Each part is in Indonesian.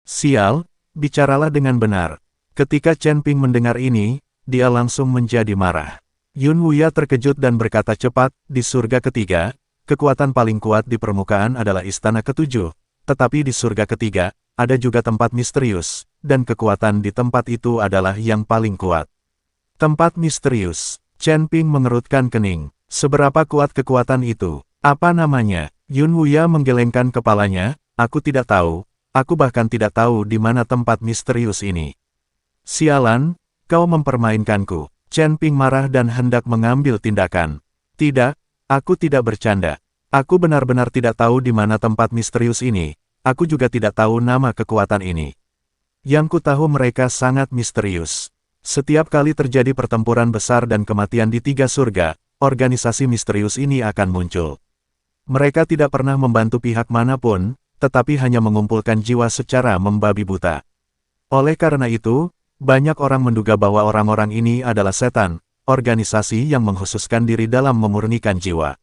Sial, bicaralah dengan benar. Ketika Chen Ping mendengar ini, dia langsung menjadi marah. Yun Wuya terkejut dan berkata cepat, di surga ketiga, kekuatan paling kuat di permukaan adalah istana ketujuh, tetapi di surga ketiga, ada juga tempat misterius, dan kekuatan di tempat itu adalah yang paling kuat. Tempat misterius. Chen Ping mengerutkan kening. Seberapa kuat kekuatan itu? Apa namanya? Yun Wuya menggelengkan kepalanya, aku tidak tahu, aku bahkan tidak tahu di mana tempat misterius ini. Sialan, kau mempermainkanku. Chen Ping marah dan hendak mengambil tindakan. Tidak, aku tidak bercanda. Aku benar-benar tidak tahu di mana tempat misterius ini. Aku juga tidak tahu nama kekuatan ini. Yang ku tahu mereka sangat misterius. Setiap kali terjadi pertempuran besar dan kematian di tiga surga, organisasi misterius ini akan muncul. Mereka tidak pernah membantu pihak manapun, tetapi hanya mengumpulkan jiwa secara membabi buta. Oleh karena itu, banyak orang menduga bahwa orang-orang ini adalah setan, organisasi yang mengkhususkan diri dalam memurnikan jiwa.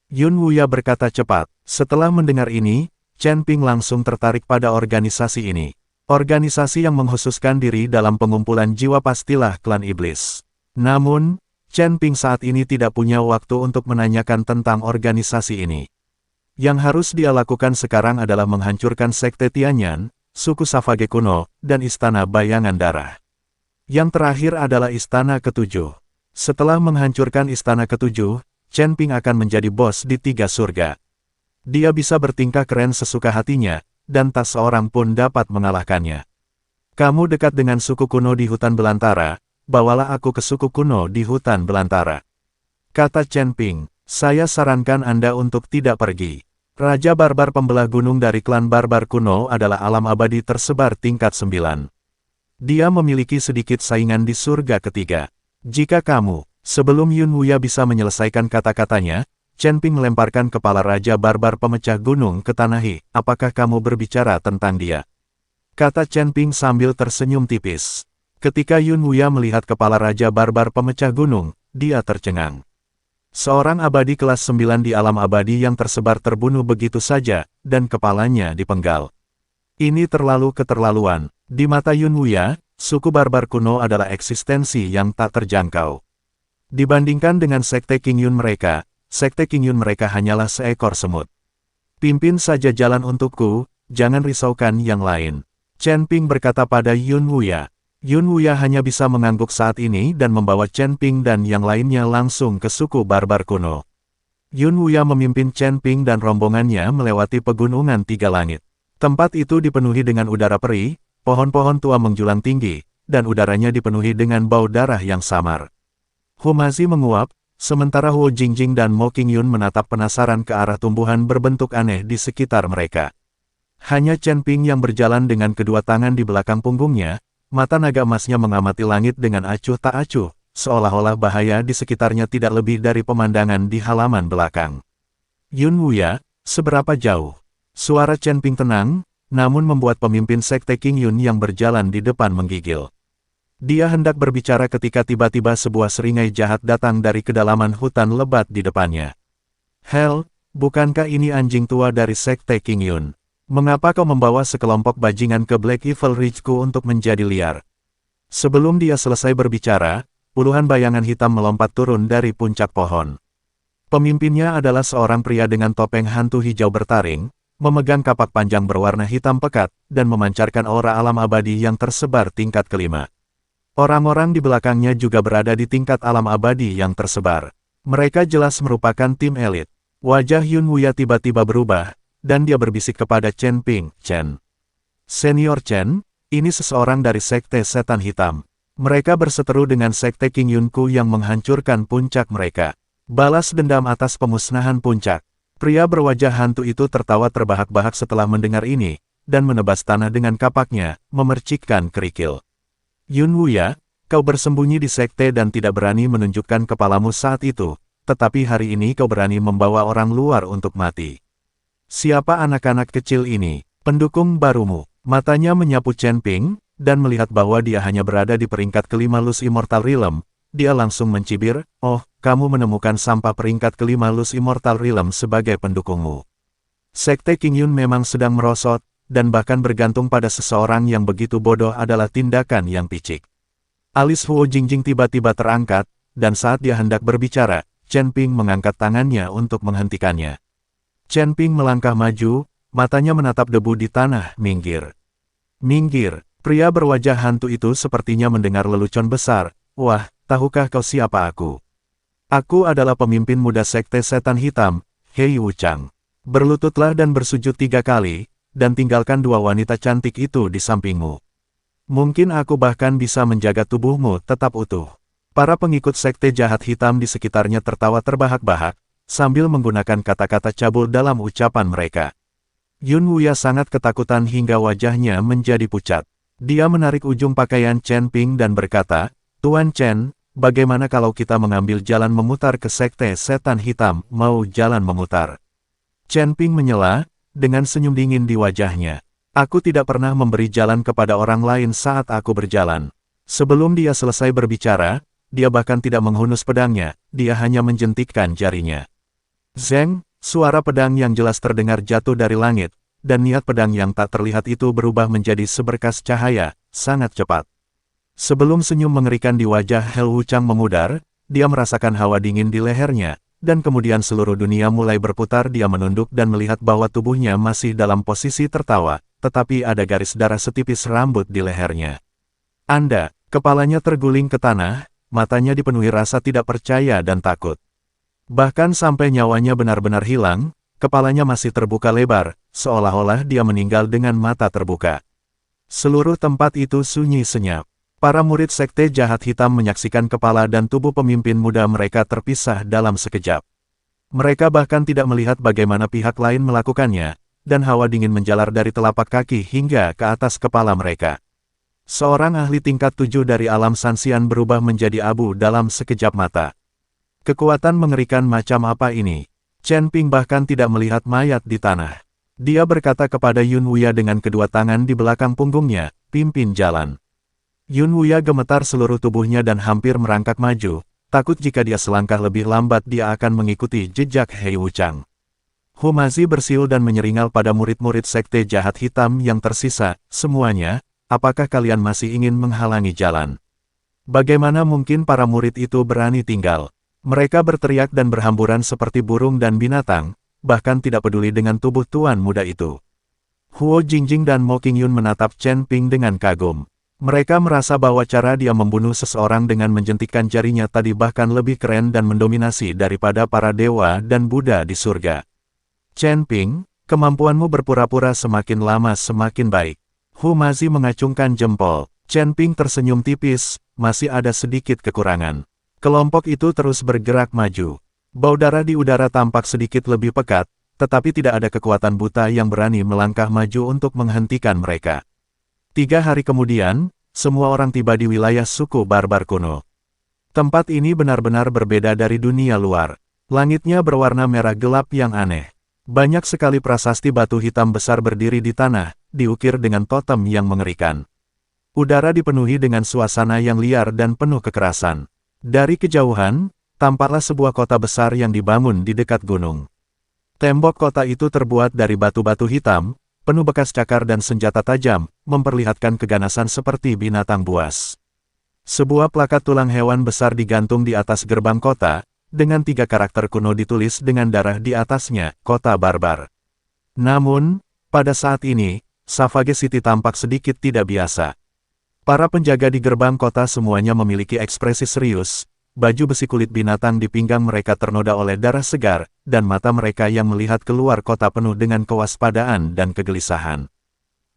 Yun Wuya berkata cepat. Setelah mendengar ini, Chen Ping langsung tertarik pada organisasi ini. Organisasi yang mengkhususkan diri dalam pengumpulan jiwa pastilah klan iblis. Namun, Chen Ping saat ini tidak punya waktu untuk menanyakan tentang organisasi ini. Yang harus dia lakukan sekarang adalah menghancurkan Sekte Tianyan, suku Savage kuno, dan Istana Bayangan Darah. Yang terakhir adalah Istana Ketujuh. Setelah menghancurkan Istana Ketujuh, Chen Ping akan menjadi bos di tiga surga. Dia bisa bertingkah keren sesuka hatinya, dan tak seorang pun dapat mengalahkannya. Kamu dekat dengan suku kuno di hutan belantara, bawalah aku ke suku kuno di hutan belantara. Kata Chen Ping, saya sarankan Anda untuk tidak pergi. Raja Barbar pembelah gunung dari klan Barbar kuno adalah alam abadi tersebar tingkat 9. Dia memiliki sedikit saingan di surga ketiga. Jika kamu, sebelum Yun Wuya bisa menyelesaikan kata-katanya, Chen Ping melemparkan kepala Raja Barbar pemecah gunung ke tanah. Apakah kamu berbicara tentang dia? Kata Chen Ping sambil tersenyum tipis. Ketika Yun Wuya melihat kepala Raja Barbar pemecah gunung, dia tercengang. Seorang abadi kelas 9 di alam abadi yang tersebar terbunuh begitu saja, dan kepalanya dipenggal. Ini terlalu keterlaluan. Di mata Yun Wuya, suku Barbar kuno adalah eksistensi yang tak terjangkau. Dibandingkan dengan Sekte King Yun mereka, Sekte King Yun mereka hanyalah seekor semut. Pimpin saja jalan untukku, jangan risaukan yang lain. Chen Ping berkata pada Yun Wuya. Yun Wuya hanya bisa mengangguk saat ini dan membawa Chen Ping dan yang lainnya langsung ke suku Barbar kuno. Yun Wuya memimpin Chen Ping dan rombongannya melewati pegunungan tiga langit. Tempat itu dipenuhi dengan udara perih, pohon-pohon tua menjulang tinggi, dan udaranya dipenuhi dengan bau darah yang samar. Humazi menguap, sementara Huo Jingjing dan Mo Qingyun menatap penasaran ke arah tumbuhan berbentuk aneh di sekitar mereka. Hanya Chen Ping yang berjalan dengan kedua tangan di belakang punggungnya, mata naga emasnya mengamati langit dengan acuh tak acuh, seolah-olah bahaya di sekitarnya tidak lebih dari pemandangan di halaman belakang. Yun Wuya, seberapa jauh? Suara Chen Ping tenang, namun membuat pemimpin Sekte King Yun yang berjalan di depan menggigil. Dia hendak berbicara ketika tiba-tiba sebuah seringai jahat datang dari kedalaman hutan lebat di depannya. Hell, bukankah ini anjing tua dari Sekte King Yun? Mengapa kau membawa sekelompok bajingan ke Black Evil Ridge-ku untuk menjadi liar? Sebelum dia selesai berbicara, puluhan bayangan hitam melompat turun dari puncak pohon. Pemimpinnya adalah seorang pria dengan topeng hantu hijau bertaring, memegang kapak panjang berwarna hitam pekat, dan memancarkan aura alam abadi yang tersebar tingkat kelima. Orang-orang di belakangnya juga berada di tingkat alam abadi yang tersebar. Mereka jelas merupakan tim elit. Wajah Yun Wuya tiba-tiba berubah, dan dia berbisik kepada Chen Ping, Chen. Senior Chen, ini seseorang dari Sekte Setan Hitam. Mereka berseteru dengan Sekte King Yunku yang menghancurkan puncak mereka. Balas dendam atas pemusnahan puncak. Pria berwajah hantu itu tertawa terbahak-bahak setelah mendengar ini, dan menebas tanah dengan kapaknya, memercikkan kerikil. Yun Wuya, kau bersembunyi di sekte dan tidak berani menunjukkan kepalamu saat itu, tetapi hari ini kau berani membawa orang luar untuk mati. Siapa anak-anak kecil ini? Pendukung barumu. Matanya menyapu Chen Ping, dan melihat bahwa dia hanya berada di peringkat kelima Lus Immortal Realm, dia langsung mencibir, oh, kamu menemukan sampah peringkat kelima Lus Immortal Realm sebagai pendukungmu. Sekte King Yun memang sedang merosot, dan bahkan bergantung pada seseorang yang begitu bodoh adalah tindakan yang picik. Alis Huo Jingjing tiba-tiba terangkat, dan saat dia hendak berbicara, Chen Ping mengangkat tangannya untuk menghentikannya. Chen Ping melangkah maju, matanya menatap debu di tanah. Minggir. Minggir. Pria berwajah hantu itu sepertinya mendengar lelucon besar. Wah, tahukah kau siapa aku? Aku adalah pemimpin muda Sekte Setan Hitam, Hei Wuchang. Berlututlah dan bersujud 3 kali, dan tinggalkan 2 wanita cantik itu di sampingmu. Mungkin aku bahkan bisa menjaga tubuhmu tetap utuh. Para pengikut Sekte Jahat Hitam di sekitarnya tertawa terbahak-bahak, sambil menggunakan kata-kata cabul dalam ucapan mereka. Yun Wuya sangat ketakutan hingga wajahnya menjadi pucat. Dia menarik ujung pakaian Chen Ping dan berkata, Tuan Chen, bagaimana kalau kita mengambil jalan memutar ke Sekte Setan Hitam, mau jalan memutar? Chen Ping menyela, dengan senyum dingin di wajahnya. Aku tidak pernah memberi jalan kepada orang lain saat aku berjalan. Sebelum dia selesai berbicara, dia bahkan tidak menghunus pedangnya, dia hanya menjentikkan jarinya. Zeng, suara pedang yang jelas terdengar jatuh dari langit, dan niat pedang yang tak terlihat itu berubah menjadi seberkas cahaya, sangat cepat. Sebelum senyum mengerikan di wajah Hel Wuchang memudar, dia merasakan hawa dingin di lehernya, dan kemudian seluruh dunia mulai berputar. Dia menunduk dan melihat bahwa tubuhnya masih dalam posisi tertawa, tetapi ada garis darah setipis rambut di lehernya. Kepalanya terguling ke tanah, matanya dipenuhi rasa tidak percaya dan takut. Bahkan sampai nyawanya benar-benar hilang, kepalanya masih terbuka lebar, seolah-olah dia meninggal dengan mata terbuka. Seluruh tempat itu sunyi senyap. Para murid Sekte Jahat Hitam menyaksikan kepala dan tubuh pemimpin muda mereka terpisah dalam sekejap. Mereka bahkan tidak melihat bagaimana pihak lain melakukannya, dan hawa dingin menjalar dari telapak kaki hingga ke atas kepala mereka. Seorang ahli tingkat 7 dari alam Sanxian berubah menjadi abu dalam sekejap mata. Kekuatan mengerikan macam apa ini? Chen Ping bahkan tidak melihat mayat di tanah. Dia berkata kepada Yun Wuya dengan kedua tangan di belakang punggungnya, pimpin jalan. Yun Wuya gemetar seluruh tubuhnya dan hampir merangkak maju, takut jika dia selangkah lebih lambat dia akan mengikuti jejak Hei Wuchang. Humazi bersiul dan menyeringal pada murid-murid Sekte Jahat Hitam yang tersisa, semuanya, apakah kalian masih ingin menghalangi jalan? Bagaimana mungkin para murid itu berani tinggal? Mereka berteriak dan berhamburan seperti burung dan binatang, bahkan tidak peduli dengan tubuh tuan muda itu. Huo Jingjing dan Mo Qingyun menatap Chen Ping dengan kagum. Mereka merasa bahwa cara dia membunuh seseorang dengan menjentikkan jarinya tadi bahkan lebih keren dan mendominasi daripada para dewa dan Buddha di surga. Chen Ping, kemampuanmu berpura-pura semakin lama semakin baik. Humazi mengacungkan jempol. Chen Ping tersenyum tipis, masih ada sedikit kekurangan. Kelompok itu terus bergerak maju. Bau darah di udara tampak sedikit lebih pekat, tetapi tidak ada kekuatan buta yang berani melangkah maju untuk menghentikan mereka. 3 hari kemudian, semua orang tiba di wilayah suku barbar kuno. Tempat ini benar-benar berbeda dari dunia luar. Langitnya berwarna merah gelap yang aneh. Banyak sekali prasasti batu hitam besar berdiri di tanah, diukir dengan totem yang mengerikan. Udara dipenuhi dengan suasana yang liar dan penuh kekerasan. Dari kejauhan, tampaklah sebuah kota besar yang dibangun di dekat gunung. Tembok kota itu terbuat dari batu-batu hitam, penuh bekas cakar dan senjata tajam, memperlihatkan keganasan seperti binatang buas. Sebuah plakat tulang hewan besar digantung di atas gerbang kota, dengan 3 karakter kuno ditulis dengan darah di atasnya, Kota Barbar. Namun, pada saat ini, Savage City tampak sedikit tidak biasa. Para penjaga di gerbang kota semuanya memiliki ekspresi serius, baju besi kulit binatang di pinggang mereka ternoda oleh darah segar, dan mata mereka yang melihat keluar kota penuh dengan kewaspadaan dan kegelisahan.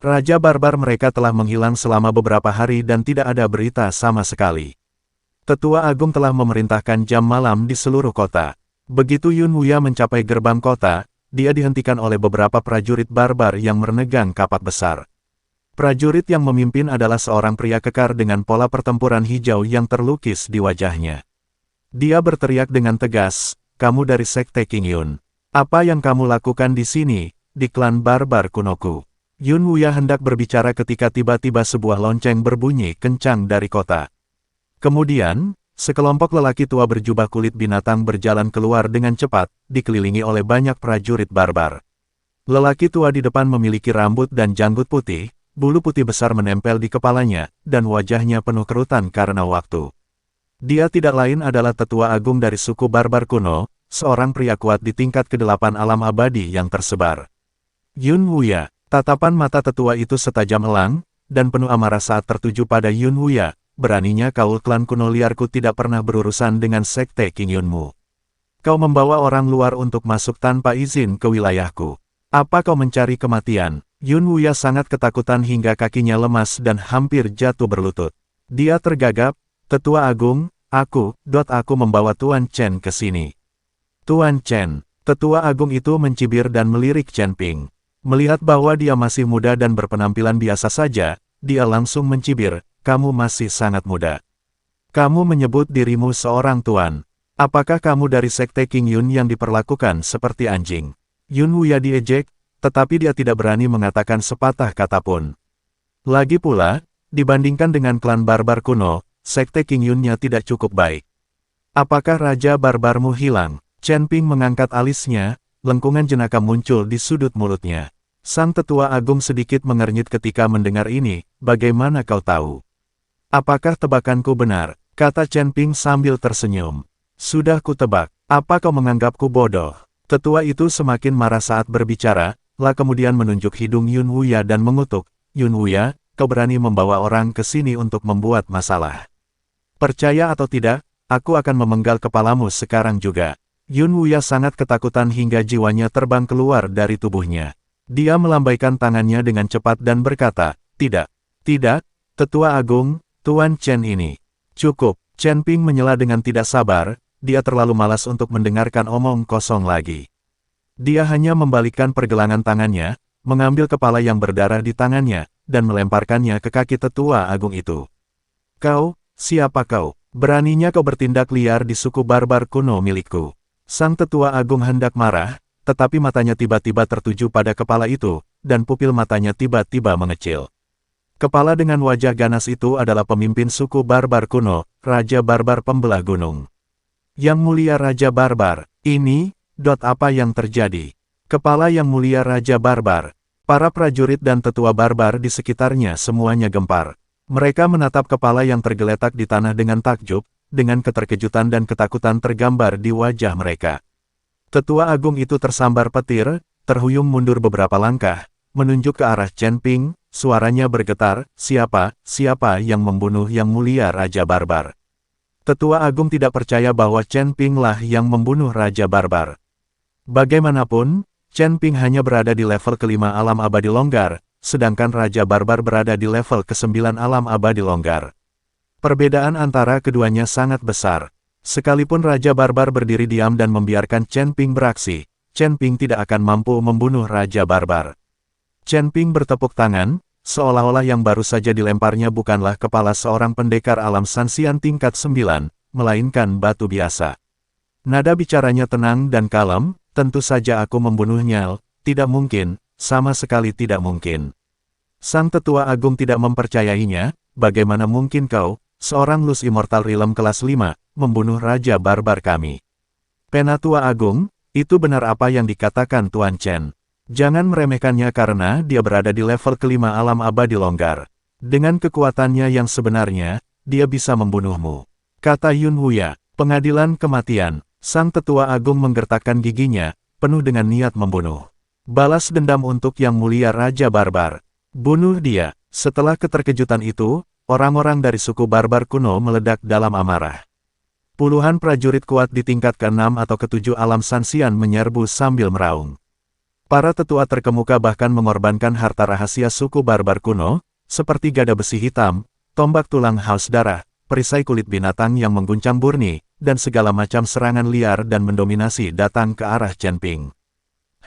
Raja barbar mereka telah menghilang selama beberapa hari dan tidak ada berita sama sekali. Tetua Agung telah memerintahkan jam malam di seluruh kota. Begitu Yun Wuya mencapai gerbang kota, dia dihentikan oleh beberapa prajurit barbar yang menegang kapak besar. Prajurit yang memimpin adalah seorang pria kekar dengan pola pertempuran hijau yang terlukis di wajahnya. Dia berteriak dengan tegas, kamu dari Sekte Qingyun. Apa yang kamu lakukan di sini, di klan barbar kunoku? Yun Wuya hendak berbicara ketika tiba-tiba sebuah lonceng berbunyi kencang dari kota. Kemudian, sekelompok lelaki tua berjubah kulit binatang berjalan keluar dengan cepat, dikelilingi oleh banyak prajurit barbar. Lelaki tua di depan memiliki rambut dan janggut putih, bulu putih besar menempel di kepalanya, dan wajahnya penuh kerutan karena waktu. Dia tidak lain adalah tetua agung dari suku barbar kuno, seorang pria kuat di tingkat ke-8 alam abadi yang tersebar. Yun Wuya, tatapan mata tetua itu setajam elang, dan penuh amarah saat tertuju pada Yun Wuya. Beraninya kau klan kuno liarku tidak pernah berurusan dengan sekte King Yunmu. Kau membawa orang luar untuk masuk tanpa izin ke wilayahku. Apa kau mencari kematian? Yun Wuya sangat ketakutan hingga kakinya lemas dan hampir jatuh berlutut. Dia tergagap, Tetua Agung, aku membawa Tuan Chen ke sini. Tuan Chen, Tetua Agung itu mencibir dan melirik Chen Ping. Melihat bahwa dia masih muda dan berpenampilan biasa saja, dia langsung mencibir, kamu masih sangat muda. Kamu menyebut dirimu seorang tuan. Apakah kamu dari sekte King Yun yang diperlakukan seperti anjing? Yun Wuya diejek, tetapi dia tidak berani mengatakan sepatah kata pun. Lagi pula, dibandingkan dengan klan barbar kuno, sekte King Yun-nya tidak cukup baik. Apakah Raja Barbarmu hilang? Chen Ping mengangkat alisnya, lengkungan jenaka muncul di sudut mulutnya. Sang tetua agung sedikit mengernyit ketika mendengar ini, bagaimana kau tahu? Apakah tebakanku benar? Kata Chen Ping sambil tersenyum. Sudah kutebak, apa kau menganggapku bodoh? Tetua itu semakin marah saat berbicara, kemudian menunjuk hidung Yun Wuya dan mengutuk, Yun Wuya, kau berani membawa orang ke sini untuk membuat masalah. Percaya atau tidak, aku akan memenggal kepalamu sekarang juga. Yun Wuya sangat ketakutan hingga jiwanya terbang keluar dari tubuhnya. Dia melambaikan tangannya dengan cepat dan berkata, tidak, Tetua Agung, Tuan Chen ini. Cukup, Chen Ping menyela dengan tidak sabar, dia terlalu malas untuk mendengarkan omong kosong lagi. Dia hanya membalikkan pergelangan tangannya, mengambil kepala yang berdarah di tangannya, dan melemparkannya ke kaki Tetua Agung itu. Kau, siapa kau? Beraninya kau bertindak liar di suku barbar kuno milikku. Sang Tetua Agung hendak marah, tetapi matanya tiba-tiba tertuju pada kepala itu, dan pupil matanya tiba-tiba mengecil. Kepala dengan wajah ganas itu adalah pemimpin suku barbar kuno, Raja Barbar Pembelah Gunung. Yang mulia Raja Barbar, ini, apa yang terjadi? Kepala yang mulia Raja Barbar. Para prajurit dan tetua barbar di sekitarnya semuanya gempar. Mereka menatap kepala yang tergeletak di tanah dengan takjub, dengan keterkejutan dan ketakutan tergambar di wajah mereka. Tetua Agung itu tersambar petir, terhuyung mundur beberapa langkah, menunjuk ke arah Chen Ping, suaranya bergetar, siapa yang membunuh Yang Mulia Raja Barbar? Tetua Agung tidak percaya bahwa Chen Ping lah yang membunuh Raja Barbar. Bagaimanapun, Chen Ping hanya berada di level ke-5 alam abadi longgar, sedangkan Raja Barbar berada di level ke-9 alam abadi longgar. Perbedaan antara keduanya sangat besar. Sekalipun Raja Barbar berdiri diam dan membiarkan Chen Ping beraksi, Chen Ping tidak akan mampu membunuh Raja Barbar. Chen Ping bertepuk tangan, seolah-olah yang baru saja dilemparnya bukanlah kepala seorang pendekar alam Sanxian tingkat 9, melainkan batu biasa. Nada bicaranya tenang dan kalem, tentu saja aku membunuhnya, tidak mungkin, sama sekali tidak mungkin. Sang Tetua Agung tidak mempercayainya, bagaimana mungkin kau, seorang Lus Immortal Realm kelas 5, membunuh Raja Barbar kami. Penatua Agung, itu benar apa yang dikatakan Tuan Chen. Jangan meremehkannya karena dia berada di level ke-5 alam abadi longgar. Dengan kekuatannya yang sebenarnya, dia bisa membunuhmu. Kata Yun Wuya, pengadilan kematian. Sang Tetua Agung menggertakkan giginya, penuh dengan niat membunuh. Balas dendam untuk Yang Mulia Raja Barbar. Bunuh dia. Setelah keterkejutan itu, orang-orang dari suku barbar kuno meledak dalam amarah. Puluhan prajurit kuat di tingkat ke-6 atau ke-7 alam Sanxian menyerbu sambil meraung. Para tetua terkemuka bahkan mengorbankan harta rahasia suku barbar kuno, seperti gada besi hitam, tombak tulang haus darah, perisai kulit binatang yang mengguncang murni, dan segala macam serangan liar dan mendominasi datang ke arah Chen Ping.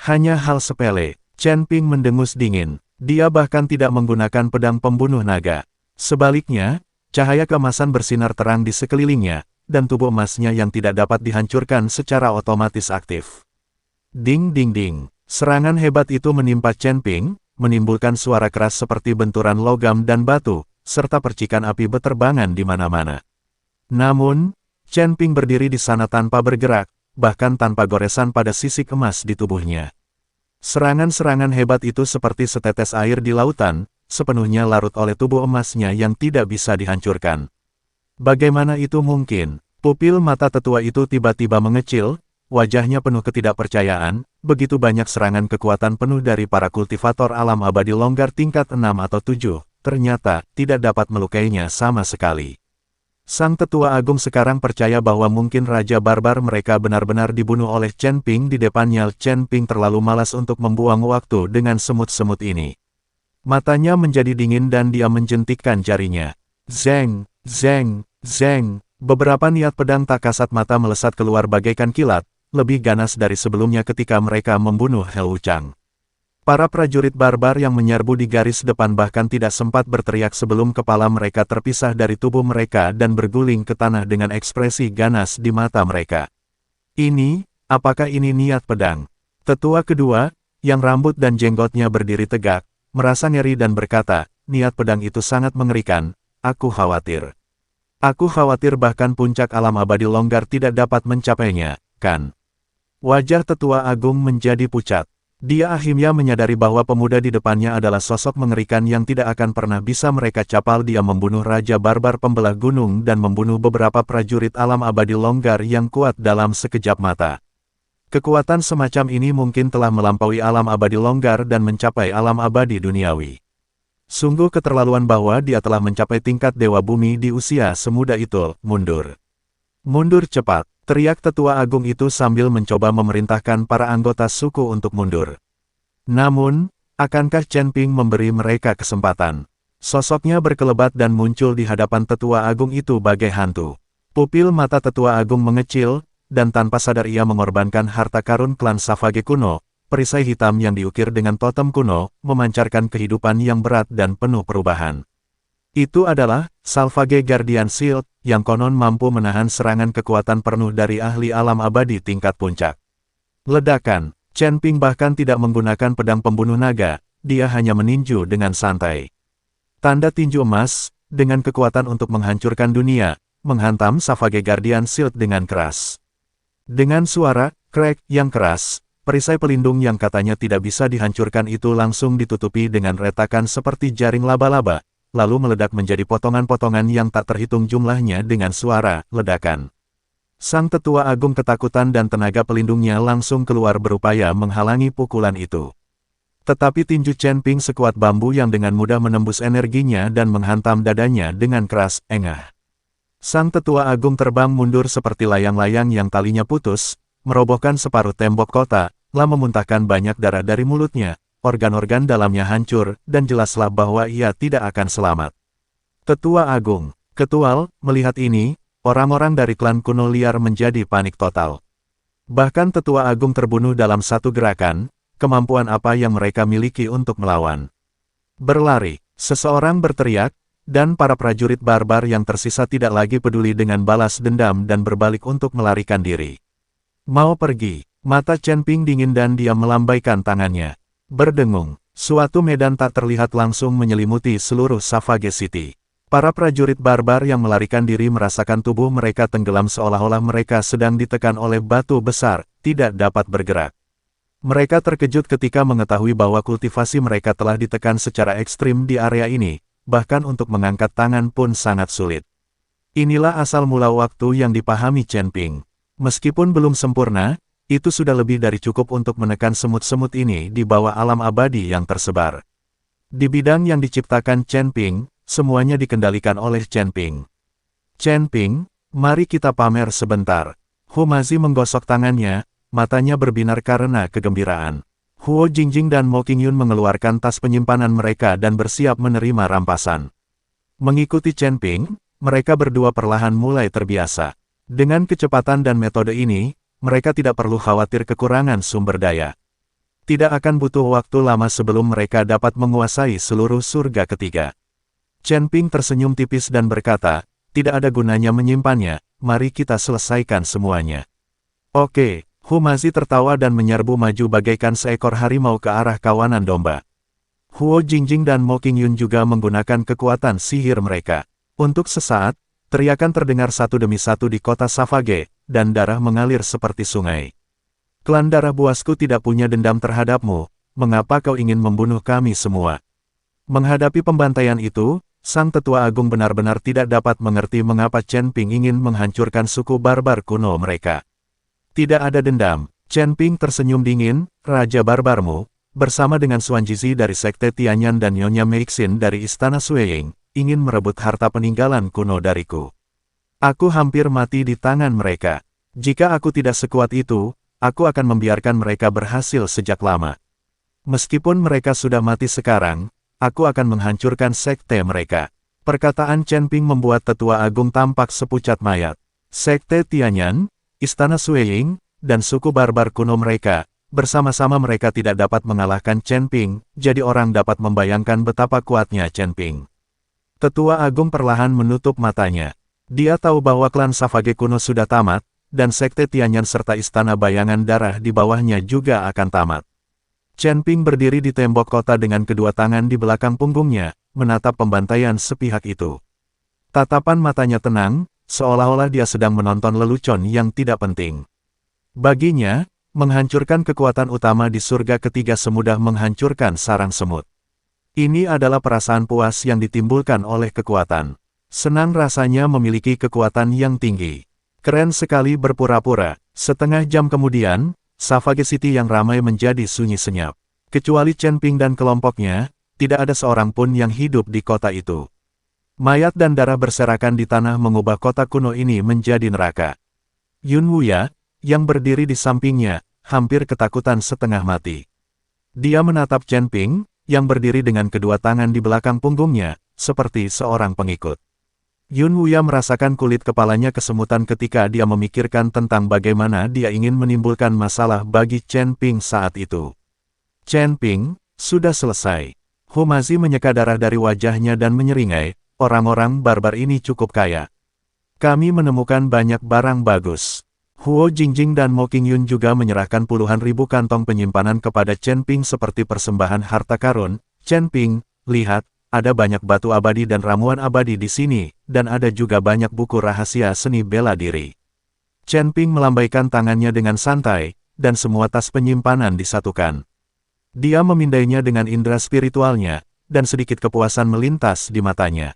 Hanya hal sepele, Chen Ping mendengus dingin, dia bahkan tidak menggunakan pedang pembunuh naga. Sebaliknya, cahaya keemasan bersinar terang di sekelilingnya, dan tubuh emasnya yang tidak dapat dihancurkan secara otomatis aktif. Ding ding ding. Serangan hebat itu menimpa Chen Ping, menimbulkan suara keras seperti benturan logam dan batu, serta percikan api beterbangan di mana-mana. Namun, Chen Ping berdiri di sana tanpa bergerak, bahkan tanpa goresan pada sisik emas di tubuhnya. Serangan-serangan hebat itu seperti setetes air di lautan, sepenuhnya larut oleh tubuh emasnya yang tidak bisa dihancurkan. Bagaimana itu mungkin? Pupil mata tetua itu tiba-tiba mengecil, wajahnya penuh ketidakpercayaan, begitu banyak serangan kekuatan penuh dari para kultivator alam abadi longgar tingkat 6 atau 7, ternyata tidak dapat melukainya sama sekali. Sang tetua agung sekarang percaya bahwa mungkin Raja Barbar mereka benar-benar dibunuh oleh Chen Ping di depannya. Chen Ping terlalu malas untuk membuang waktu dengan semut-semut ini. Matanya menjadi dingin dan dia menjentikkan jarinya. Zeng, zeng, zeng. Beberapa niat pedang tak kasat mata melesat keluar bagaikan kilat, lebih ganas dari sebelumnya ketika mereka membunuh He Wuchang. Para prajurit barbar yang menyerbu di garis depan bahkan tidak sempat berteriak sebelum kepala mereka terpisah dari tubuh mereka dan berguling ke tanah dengan ekspresi ganas di mata mereka. Apakah ini niat pedang? Tetua kedua, yang rambut dan jenggotnya berdiri tegak, merasa ngeri dan berkata, niat pedang itu sangat mengerikan, aku khawatir. Aku khawatir bahkan puncak alam abadi longgar tidak dapat mencapainya, kan? Wajah tetua agung menjadi pucat. Dia akhirnya menyadari bahwa pemuda di depannya adalah sosok mengerikan yang tidak akan pernah bisa mereka capal. Dia membunuh Raja Barbar pembelah gunung dan membunuh beberapa prajurit alam abadi longgar yang kuat dalam sekejap mata. Kekuatan semacam ini mungkin telah melampaui alam abadi longgar dan mencapai alam abadi duniawi. Sungguh keterlaluan bahwa dia telah mencapai tingkat Dewa Bumi di usia semuda itu. Mundur. Mundur cepat. Teriak tetua agung itu sambil mencoba memerintahkan para anggota suku untuk mundur. Namun, akankah Chen Ping memberi mereka kesempatan? Sosoknya berkelebat dan muncul di hadapan tetua agung itu bagai hantu. Pupil mata tetua agung mengecil, dan tanpa sadar ia mengorbankan harta karun klan Savage kuno, perisai hitam yang diukir dengan totem kuno, memancarkan kehidupan yang berat dan penuh perubahan. Itu adalah Salvage Guardian Shield, yang konon mampu menahan serangan kekuatan penuh dari ahli alam abadi tingkat puncak. Ledakan, Chen Ping bahkan tidak menggunakan pedang pembunuh naga, dia hanya meninju dengan santai. Tanda tinju emas, dengan kekuatan untuk menghancurkan dunia, menghantam Savage Guardian Shield dengan keras. Dengan suara, crack, yang keras, perisai pelindung yang katanya tidak bisa dihancurkan itu langsung ditutupi dengan retakan seperti jaring laba-laba, lalu meledak menjadi potongan-potongan yang tak terhitung jumlahnya dengan suara ledakan. Sang tetua agung ketakutan dan tenaga pelindungnya langsung keluar berupaya menghalangi pukulan itu. Tetapi tinju Chen Ping sekuat bambu yang dengan mudah menembus energinya dan menghantam dadanya dengan keras, engah. Sang tetua agung terbang mundur seperti layang-layang yang talinya putus, merobohkan separuh tembok kota, lalu memuntahkan banyak darah dari mulutnya. Organ-organ dalamnya hancur, dan jelaslah bahwa ia tidak akan selamat. Tetua Agung, Ketual, melihat ini, orang-orang dari klan kuno liar menjadi panik total. Bahkan Tetua Agung terbunuh dalam satu gerakan, kemampuan apa yang mereka miliki untuk melawan. Berlari, seseorang berteriak, dan para prajurit barbar yang tersisa tidak lagi peduli dengan balas dendam dan berbalik untuk melarikan diri. Mau pergi, mata Chen Ping dingin dan dia melambaikan tangannya. Berdengung, suatu medan tak terlihat langsung menyelimuti seluruh Savage City. Para prajurit barbar yang melarikan diri merasakan tubuh mereka tenggelam seolah-olah mereka sedang ditekan oleh batu besar, tidak dapat bergerak. Mereka terkejut ketika mengetahui bahwa kultivasi mereka telah ditekan secara ekstrim di area ini, bahkan untuk mengangkat tangan pun sangat sulit. Inilah asal mula waktu yang dipahami Chen Ping. Meskipun belum sempurna, itu sudah lebih dari cukup untuk menekan semut-semut ini di bawah alam abadi yang tersebar. Di bidang yang diciptakan Chen Ping, semuanya dikendalikan oleh Chen Ping. Chen Ping, mari kita pamer sebentar. Hu Mazi menggosok tangannya, matanya berbinar karena kegembiraan. Huo Jingjing dan Mo Qingyun mengeluarkan tas penyimpanan mereka dan bersiap menerima rampasan. Mengikuti Chen Ping, mereka berdua perlahan mulai terbiasa. Dengan kecepatan dan metode ini, mereka tidak perlu khawatir kekurangan sumber daya. Tidak akan butuh waktu lama sebelum mereka dapat menguasai seluruh surga ketiga. Chen Ping tersenyum tipis dan berkata, tidak ada gunanya menyimpannya, mari kita selesaikan semuanya. Oke, Hu Mazi tertawa dan menyerbu maju bagaikan seekor harimau ke arah kawanan domba. Huo Jingjing dan Mo Qingyun juga menggunakan kekuatan sihir mereka. Untuk sesaat, teriakan terdengar satu demi satu di kota Savage, dan darah mengalir seperti sungai. Klan darah buasku tidak punya dendam terhadapmu, mengapa kau ingin membunuh kami semua? Menghadapi pembantaian itu, Sang Tetua Agung benar-benar tidak dapat mengerti mengapa Chen Ping ingin menghancurkan suku barbar kuno mereka. Tidak ada dendam, Chen Ping tersenyum dingin, Raja Barbarmu, bersama dengan Xuan Jizi dari Sekte Tianyan dan Nyonya Meixin dari Istana Suiying, ingin merebut harta peninggalan kuno dariku. Aku hampir mati di tangan mereka. Jika aku tidak sekuat itu, aku akan membiarkan mereka berhasil sejak lama. Meskipun mereka sudah mati sekarang, aku akan menghancurkan sekte mereka. Perkataan Chen Ping membuat Tetua Agung tampak sepucat mayat. Sekte Tianyan, Istana Suiying, dan suku barbar kuno mereka, bersama-sama mereka tidak dapat mengalahkan Chen Ping, jadi orang dapat membayangkan betapa kuatnya Chen Ping. Tetua Agung perlahan menutup matanya. Dia tahu bahwa klan Savage kuno sudah tamat, dan Sekte Tianyan serta Istana Bayangan Darah di bawahnya juga akan tamat. Chen Ping berdiri di tembok kota dengan kedua tangan di belakang punggungnya, menatap pembantaian sepihak itu. Tatapan matanya tenang, seolah-olah dia sedang menonton lelucon yang tidak penting. Baginya, menghancurkan kekuatan utama di surga ketiga semudah menghancurkan sarang semut. Ini adalah perasaan puas yang ditimbulkan oleh kekuatan. Senang rasanya memiliki kekuatan yang tinggi. Keren sekali berpura-pura. Setengah jam kemudian, Savage City yang ramai menjadi sunyi senyap. Kecuali Chen Ping dan kelompoknya, tidak ada seorang pun yang hidup di kota itu. Mayat dan darah berserakan di tanah mengubah kota kuno ini menjadi neraka. Yun Wuya, yang berdiri di sampingnya, hampir ketakutan setengah mati. Dia menatap Chen Ping, yang berdiri dengan kedua tangan di belakang punggungnya, seperti seorang pengikut. Yun Wuya merasakan kulit kepalanya kesemutan ketika dia memikirkan tentang bagaimana dia ingin menimbulkan masalah bagi Chen Ping saat itu. Chen Ping, sudah selesai. Humazi menyeka darah dari wajahnya dan menyeringai, orang-orang barbar ini cukup kaya. Kami menemukan banyak barang bagus. Huo Jingjing dan Mo Qingyun juga menyerahkan puluhan ribu kantong penyimpanan kepada Chen Ping seperti persembahan harta karun. Chen Ping, lihat, ada banyak batu abadi dan ramuan abadi di sini, dan ada juga banyak buku rahasia seni bela diri. Chen Ping melambaikan tangannya dengan santai, dan semua tas penyimpanan disatukan. Dia memindainya dengan indera spiritualnya, dan sedikit kepuasan melintas di matanya.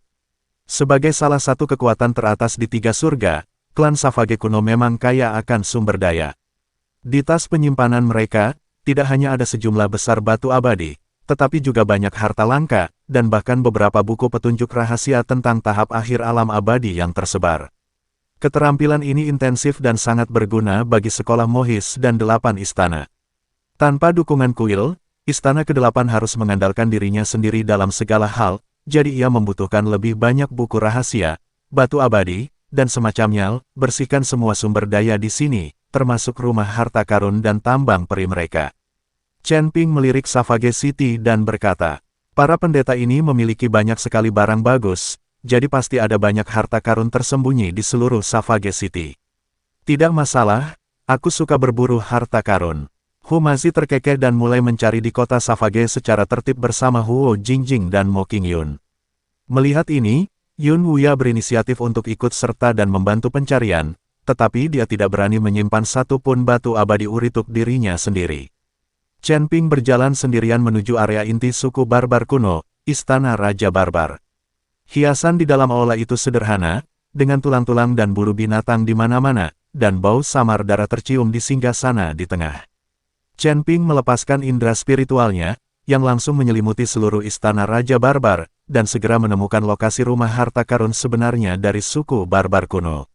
Sebagai salah satu kekuatan teratas di tiga surga, klan Savage kuno memang kaya akan sumber daya. Di tas penyimpanan mereka, tidak hanya ada sejumlah besar batu abadi, tetapi juga banyak harta langka, dan bahkan beberapa buku petunjuk rahasia tentang tahap akhir alam abadi yang tersebar. Keterampilan ini intensif dan sangat berguna bagi sekolah Mohis dan 8 istana. Tanpa dukungan kuil, istana ke-8 harus mengandalkan dirinya sendiri dalam segala hal, jadi ia membutuhkan lebih banyak buku rahasia, batu abadi, dan semacamnya. Bersihkan semua sumber daya di sini, termasuk rumah harta karun dan tambang peri mereka. Chen Ping melirik Savage City dan berkata, para pendeta ini memiliki banyak sekali barang bagus, jadi pasti ada banyak harta karun tersembunyi di seluruh Savage City. Tidak masalah, aku suka berburu harta karun. Humazi terkekeh dan mulai mencari di kota Savage secara tertib bersama Huo Jingjing dan Mo Qingyun. Melihat ini, Yun Wuya berinisiatif untuk ikut serta dan membantu pencarian, tetapi dia tidak berani menyimpan satu pun batu abadi urituk dirinya sendiri. Chen Ping berjalan sendirian menuju area inti suku barbar kuno, Istana Raja Barbar. Hiasan di dalam aula itu sederhana, dengan tulang-tulang dan bulu binatang di mana-mana, dan bau samar darah tercium di singgasana di tengah. Chen Ping melepaskan indera spiritualnya, yang langsung menyelimuti seluruh Istana Raja Barbar, dan segera menemukan lokasi rumah harta karun sebenarnya dari suku barbar kuno.